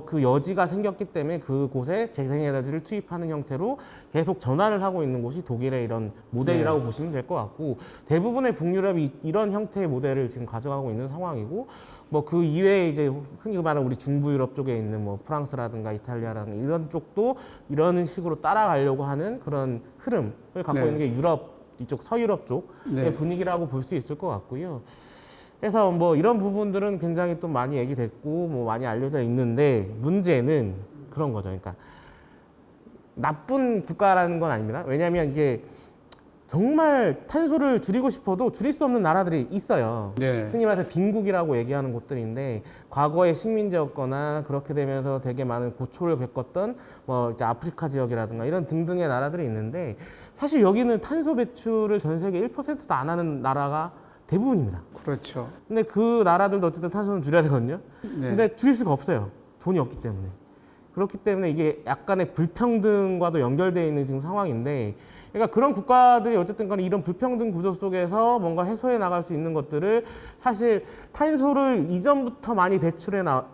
[SPEAKER 4] 그 여지가 생겼기 때문에 그곳에 재생에너지를 투입하는 형태로 계속 전환을 하고 있는 곳이 독일의 이런 모델이라고 보시면 될 것 같고 대부분의 북유럽이 이런 형태의 모델을 지금 가져가고 있는 상황이고 뭐 그 이외에 이제 흔히 말하는 우리 중부 유럽 쪽에 있는 뭐 프랑스라든가 이탈리아라든가 이런 쪽도 이런 식으로 따라가려고 하는 그런 흐름을 갖고
[SPEAKER 1] 네.
[SPEAKER 4] 있는 게 유럽 이쪽 서유럽 쪽의
[SPEAKER 1] 네.
[SPEAKER 4] 분위기라고 볼 수 있을 것 같고요. 그래서 뭐 이런 부분들은 굉장히 또 많이 얘기됐고 뭐 많이 알려져 있는데 문제는 그런 거죠. 그러니까 나쁜 국가라는 건 아닙니다. 왜냐하면 이게 정말 탄소를 줄이고 싶어도 줄일 수 없는 나라들이 있어요.
[SPEAKER 1] 네.
[SPEAKER 4] 흔히 말해서 빈국이라고 얘기하는 곳들인데 과거에 식민지였거나 그렇게 되면서 되게 많은 고초를 겪었던 뭐 이제 아프리카 지역이라든가 이런 등등의 나라들이 있는데 사실 여기는 탄소 배출을 전 세계 1%도 안 하는 나라가 대부분입니다.
[SPEAKER 1] 그렇죠.
[SPEAKER 4] 근데 그 나라들도 어쨌든 탄소는 줄여야 되거든요.
[SPEAKER 1] 네.
[SPEAKER 4] 근데 줄일 수가 없어요. 돈이 없기 때문에. 그렇기 때문에 이게 약간의 불평등과도 연결되어 있는 지금 상황인데 그러니까 그런 국가들이 어쨌든 간에 이런 불평등 구조 속에서 뭔가 해소해 나갈 수 있는 것들을 사실 탄소를 이전부터 많이 배출했던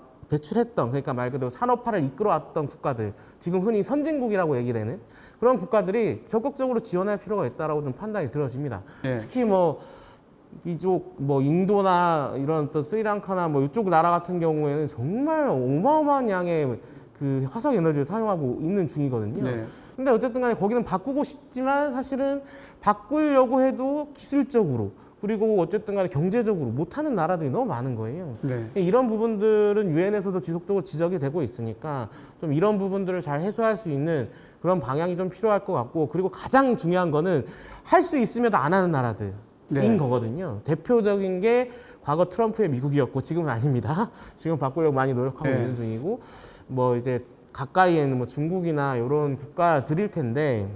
[SPEAKER 4] 그러니까 말 그대로 산업화를 이끌어왔던 국가들 지금 흔히 선진국이라고 얘기되는 그런 국가들이 적극적으로 지원할 필요가 있다라고 좀 판단이 들어집니다.
[SPEAKER 1] 네.
[SPEAKER 4] 특히 뭐 이쪽 뭐 인도나 이런 또 스리랑카나 뭐 이쪽 나라 같은 경우에는 정말 어마어마한 양의 그 화석 에너지를 사용하고 있는 중이거든요.
[SPEAKER 1] 네.
[SPEAKER 4] 근데 어쨌든 간에 거기는 바꾸고 싶지만 사실은 바꾸려고 해도 기술적으로 그리고 어쨌든 간에 경제적으로 못하는 나라들이 너무 많은 거예요.
[SPEAKER 1] 네.
[SPEAKER 4] 이런 부분들은 유엔에서도 지속적으로 지적이 되고 있으니까 좀 이런 부분들을 잘 해소할 수 있는 그런 방향이 좀 필요할 것 같고 그리고 가장 중요한 거는 할 수 있음에도 안 하는 나라들인
[SPEAKER 1] 네.
[SPEAKER 4] 거거든요. 대표적인 게 과거 트럼프의 미국이었고 지금은 아닙니다. 지금 바꾸려고 많이 노력하고
[SPEAKER 1] 네.
[SPEAKER 4] 있는 중이고 뭐 이제 가까이에 있는 뭐 중국이나 이런 국가들일 텐데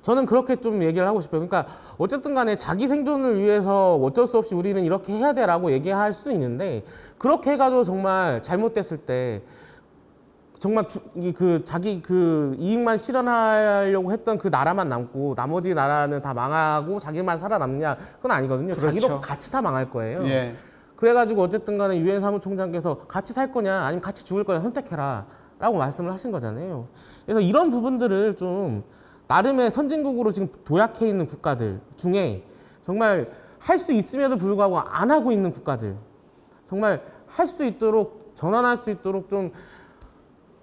[SPEAKER 4] 저는 그렇게 좀 얘기를 하고 싶어요. 그러니까 어쨌든 간에 자기 생존을 위해서 어쩔 수 없이 우리는 이렇게 해야 돼라고 얘기할 수 있는데 그렇게 해가지고 정말 잘못됐을 때 정말 자기 그 이익만 실현하려고 했던 그 나라만 남고 나머지 나라는 다 망하고 자기만 살아남냐 그건 아니거든요.
[SPEAKER 1] 그렇죠.
[SPEAKER 4] 자기도 같이 다 망할 거예요.
[SPEAKER 1] 예.
[SPEAKER 4] 그래가지고 어쨌든 간에 유엔 사무총장께서 같이 살 거냐 아니면 같이 죽을 거냐 선택해라 라고 말씀을 하신 거잖아요. 그래서 이런 부분들을 좀 나름의 선진국으로 지금 도약해 있는 국가들 중에 정말 할 수 있음에도 불구하고 안 하고 있는 국가들 정말 할 수 있도록 전환할 수 있도록 좀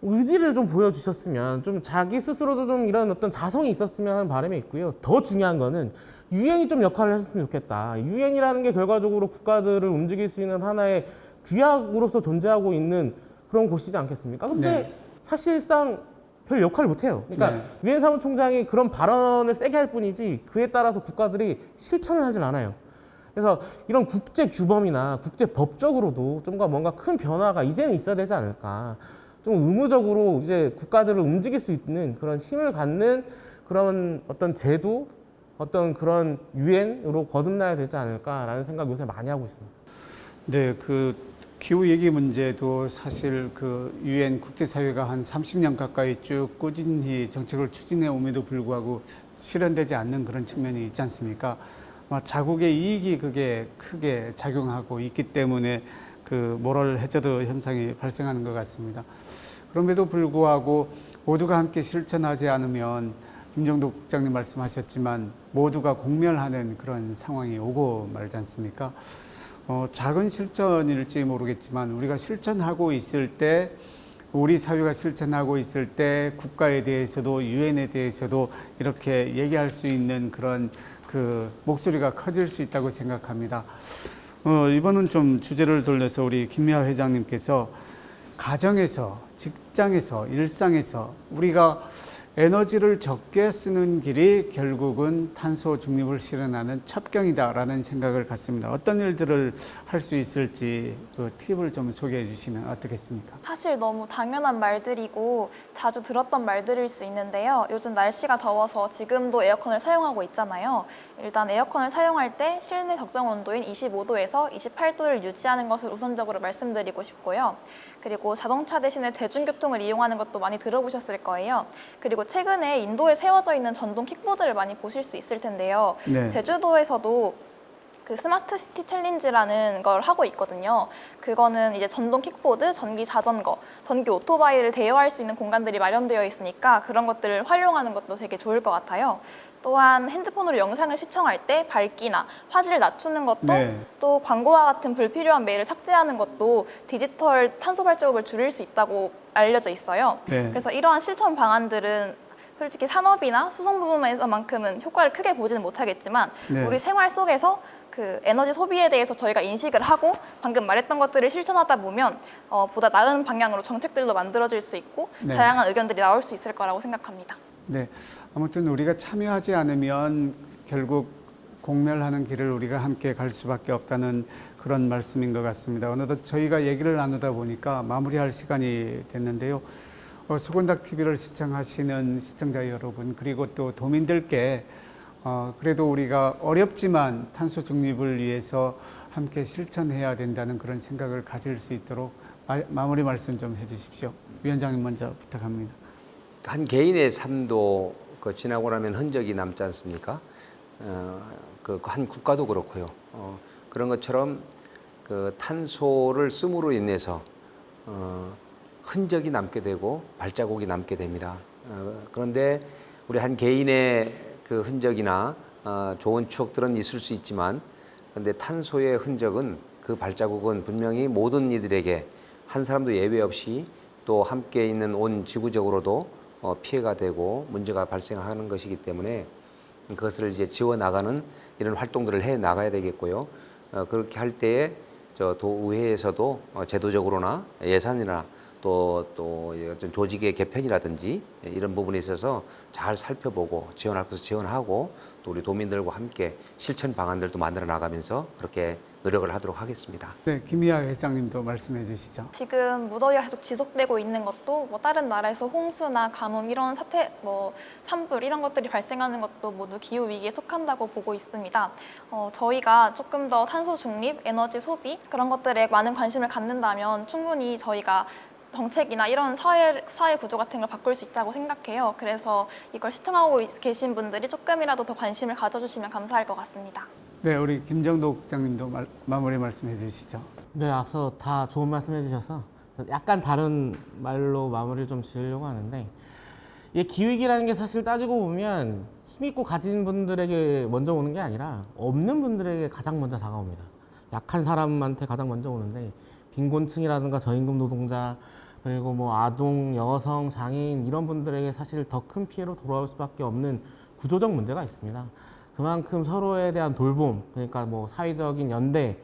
[SPEAKER 4] 의지를 좀 보여주셨으면 좀 자기 스스로도 좀 이런 어떤 자성이 있었으면 하는 바람이 있고요. 더 중요한 거는 유엔이 좀 역할을 했으면 좋겠다. 유엔이라는 게 결과적으로 국가들을 움직일 수 있는 하나의 규약으로서 존재하고 있는 그런 곳이지 않겠습니까? 근데
[SPEAKER 1] 네.
[SPEAKER 4] 사실상 별 역할을 못해요. 그러니까
[SPEAKER 1] 네.
[SPEAKER 4] 유엔 사무총장이 그런 발언을 세게 할 뿐이지 그에 따라서 국가들이 실천을 하진 않아요. 그래서 이런 국제 규범이나 국제 법적으로도 좀 더 뭔가 큰 변화가 이제는 있어야 되지 않을까. 좀 의무적으로 이제 국가들을 움직일 수 있는 그런 힘을 갖는 그런 어떤 제도, 어떤 그런 유엔으로 거듭나야 되지 않을까라는 생각 요새 많이 하고 있습니다.
[SPEAKER 1] 네, 그 기후 얘기 문제도 사실 그 유엔 국제사회가 한 30년 가까이 쭉 꾸준히 정책을 추진해 옴에도 불구하고 실현되지 않는 그런 측면이 있지 않습니까? 자국의 이익이 그게 크게 작용하고 있기 때문에 그 모럴 해저드 현상이 발생하는 것 같습니다. 그럼에도 불구하고 모두가 함께 실천하지 않으면 김정도 국장님 말씀하셨지만 모두가 공멸하는 그런 상황이 오고 말지 않습니까? 작은 실천일지 모르겠지만 우리가 실천하고 있을 때 우리 사회가 실천하고 있을 때 국가에 대해서도 유엔에 대해서도 이렇게 얘기할 수 있는 그런 그 목소리가 커질 수 있다고 생각합니다. 이번은 좀 주제를 돌려서 우리 김미화 회장님께서 가정에서, 직장에서, 일상에서 우리가 에너지를 적게 쓰는 길이 결국은 탄소 중립을 실현하는 첩경이다라는 생각을 갖습니다. 어떤 일들을 할 수 있을지 그 팁을 좀 소개해 주시면 어떻겠습니까?
[SPEAKER 3] 사실 너무 당연한 말들이고 자주 들었던 말들일 수 있는데요. 요즘 날씨가 더워서 지금도 에어컨을 사용하고 있잖아요. 일단 에어컨을 사용할 때 실내 적정 온도인 25도에서 28도를 유지하는 것을 우선적으로 말씀드리고 싶고요. 그리고 자동차 대신에 대중교통을 이용하는 것도 많이 들어보셨을 거예요. 그리고 최근에 인도에 세워져 있는 전동 킥보드를 많이 보실 수 있을 텐데요.
[SPEAKER 1] 네.
[SPEAKER 3] 제주도에서도 그 스마트 시티 챌린지라는 걸 하고 있거든요. 그거는 이제 전동 킥보드, 전기 자전거, 전기 오토바이를 대여할 수 있는 공간들이 마련되어 있으니까 그런 것들을 활용하는 것도 되게 좋을 것 같아요. 또한 핸드폰으로 영상을 시청할 때 밝기나 화질을 낮추는 것도
[SPEAKER 1] 네.
[SPEAKER 3] 또 광고와 같은 불필요한 메일을 삭제하는 것도 디지털 탄소 발자국을 줄일 수 있다고 알려져 있어요.
[SPEAKER 1] 네.
[SPEAKER 3] 그래서 이러한 실천 방안들은 솔직히 산업이나 수송 부분에서만큼은 효과를 크게 보지는 못하겠지만
[SPEAKER 1] 네.
[SPEAKER 3] 우리 생활 속에서 그 에너지 소비에 대해서 저희가 인식을 하고 방금 말했던 것들을 실천하다 보면 보다 나은 방향으로 정책들도 만들어질 수 있고
[SPEAKER 1] 네.
[SPEAKER 3] 다양한 의견들이 나올 수 있을 거라고 생각합니다.
[SPEAKER 1] 네. 아무튼 우리가 참여하지 않으면 결국 공멸하는 길을 우리가 함께 갈 수밖에 없다는 그런 말씀인 것 같습니다. 어느덧 저희가 얘기를 나누다 보니까 마무리할 시간이 됐는데요. 소곤닥 TV를 시청하시는 시청자 여러분 그리고 또 도민들께 그래도 우리가 어렵지만 탄소 중립을 위해서 함께 실천해야 된다는 그런 생각을 가질 수 있도록 마무리 말씀 좀 해주십시오. 위원장님 먼저 부탁합니다.
[SPEAKER 2] 한 개인의 삶도 지나고 나면 흔적이 남지 않습니까? 한 국가도 그렇고요. 그런 것처럼 그 탄소를 씀으로 인해서 흔적이 남게 되고 발자국이 남게 됩니다. 그런데 우리 한 개인의 그 흔적이나 좋은 추억들은 있을 수 있지만, 그런데 탄소의 흔적은 그 발자국은 분명히 모든 이들에게 한 사람도 예외 없이 또 함께 있는 온 지구적으로도 피해가 되고 문제가 발생하는 것이기 때문에 그것을 이제 지워 나가는 이런 활동들을 해 나가야 되겠고요. 그렇게 할 때에 저 도의회에서도 제도적으로나 예산이나 또 어떤 조직의 개편이라든지 이런 부분에 있어서 잘 살펴보고 지원할 것을 지원하고 또 우리 도민들과 함께 실천 방안들도 만들어 나가면서 그렇게 노력을 하도록 하겠습니다.
[SPEAKER 1] 네, 김미아 회장님도 말씀해 주시죠.
[SPEAKER 3] 지금 무더위가 계속 지속되고 있는 것도 다른 나라에서 홍수나 가뭄 이런 사태, 산불 이런 것들이 발생하는 것도 모두 기후 위기에 속한다고 보고 있습니다. 저희가 조금 더 탄소 중립, 에너지 소비 그런 것들에 많은 관심을 갖는다면 충분히 저희가 정책이나 이런 사회 구조 같은 걸 바꿀 수 있다고 생각해요. 그래서 이걸 시청하고 계신 분들이 조금이라도 더 관심을 가져주시면 감사할 것 같습니다.
[SPEAKER 1] 네, 우리 김정도 국장님도 마무리 말씀해 주시죠.
[SPEAKER 4] 네, 앞서 다 좋은 말씀 해주셔서 약간 다른 말로 마무리를 좀 지으려고 하는데, 이 기후위기라는 게 사실 따지고 보면 힘있고 가진 분들에게 먼저 오는 게 아니라 없는 분들에게 가장 먼저 다가옵니다. 약한 사람한테 가장 먼저 오는데, 빈곤층이라든가 저임금 노동자, 그리고 아동, 여성, 장애인 이런 분들에게 사실 더 큰 피해로 돌아올 수밖에 없는 구조적 문제가 있습니다. 그만큼 서로에 대한 돌봄, 그러니까 사회적인 연대,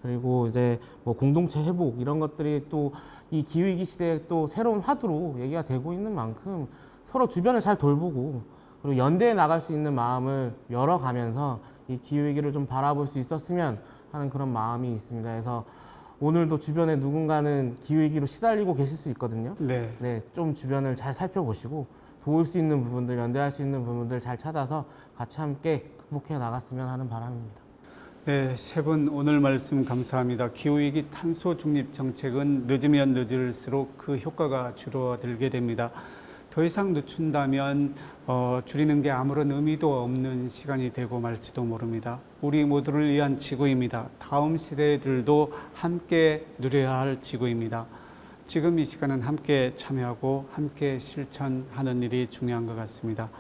[SPEAKER 4] 그리고 이제 공동체 회복 이런 것들이 또 이 기후위기 시대에 또 새로운 화두로 얘기가 되고 있는 만큼 서로 주변을 잘 돌보고 그리고 연대해 나갈 수 있는 마음을 열어가면서 이 기후위기를 좀 바라볼 수 있었으면 하는 그런 마음이 있습니다. 그래서 오늘도 주변에 누군가는 기후위기로 시달리고 계실 수 있거든요.
[SPEAKER 1] 네.
[SPEAKER 4] 좀 주변을 잘 살펴보시고 도울 수 있는 부분들, 연대할 수 있는 부분들 잘 찾아서 같이 함께 극복해 나갔으면 하는 바람입니다.
[SPEAKER 1] 네, 세 분 오늘 말씀 감사합니다. 기후위기 탄소 중립 정책은 늦으면 늦을수록 그 효과가 줄어들게 됩니다. 더 이상 늦춘다면 줄이는 게 아무런 의미도 없는 시간이 되고 말지도 모릅니다. 우리 모두를 위한 지구입니다. 다음 세대들도 함께 누려야 할 지구입니다. 지금 이 시간은 함께 참여하고 함께 실천하는 일이 중요한 것 같습니다.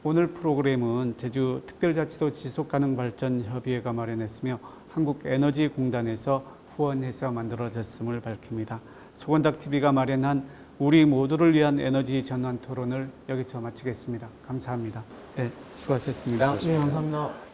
[SPEAKER 1] 오늘 프로그램은 제주특별자치도 지속가능발전협의회가 마련했으며 한국에너지공단에서 후원해서 만들어졌음을 밝힙니다. 소건닥TV가 마련한 우리 모두를 위한 에너지 전환 토론을 여기서 마치겠습니다. 감사합니다. 네, 수고하셨습니다.
[SPEAKER 4] 네, 감사합니다.